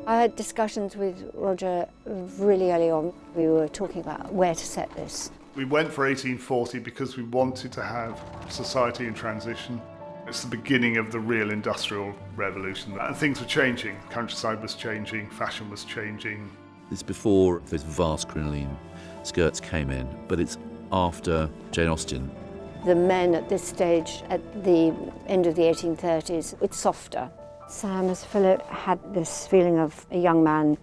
I had discussions with Roger really early on. We were talking about where to set this. We went for 1840 because we wanted to have society in transition. It's the beginning of the real industrial revolution. And things were changing. Countryside was changing, fashion was changing. It's before those vast crinoline skirts came in, but it's after Jane Austen. The men at this stage, at the end of the 1830s, it's softer. Sam, as Philip, had this feeling of a young man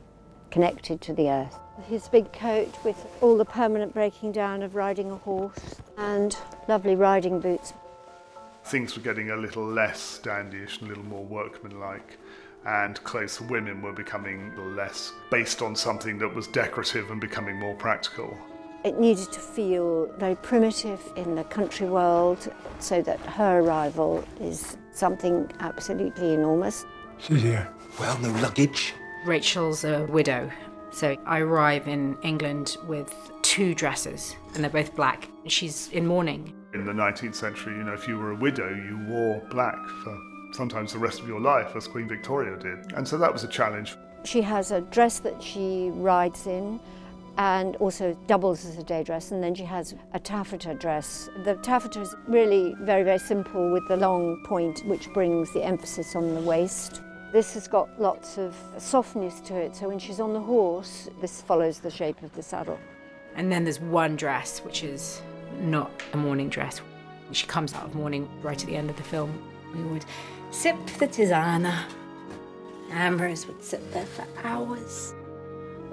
connected to the earth. His big coat with all the permanent breaking down of riding a horse and lovely riding boots. Things were getting a little less dandyish and a little more workmanlike, and clothes for women were becoming less based on something that was decorative and becoming more practical. It needed to feel very primitive in the country world so that her arrival is something absolutely enormous. She's here. Well, no luggage. Rachel's a widow, so I arrive in England with 2 dresses, and they're both black. She's in mourning. In the 19th century, if you were a widow, you wore black for sometimes the rest of your life, as Queen Victoria did. And so that was a challenge. She has a dress that she rides in, and also doubles as a day dress, and then she has a taffeta dress. The taffeta is really very, very simple with the long point which brings the emphasis on the waist. This has got lots of softness to it, so when she's on the horse, this follows the shape of the saddle. And then there's one dress which is not a mourning dress. She comes out of mourning right at the end of the film. We would sip the tisana. Ambrose would sit there for hours.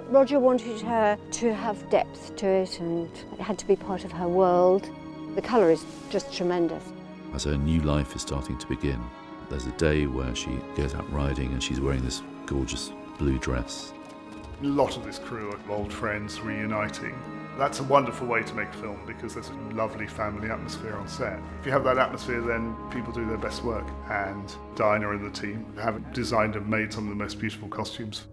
Roger wanted her to have depth to it, and it had to be part of her world. The colour is just tremendous. As her new life is starting to begin, there's a day where she goes out riding and she's wearing this gorgeous blue dress. A lot of this crew are old friends reuniting. That's a wonderful way to make a film because there's a lovely family atmosphere on set. If you have that atmosphere, then people do their best work. And Dinah and the team have designed and made some of the most beautiful costumes.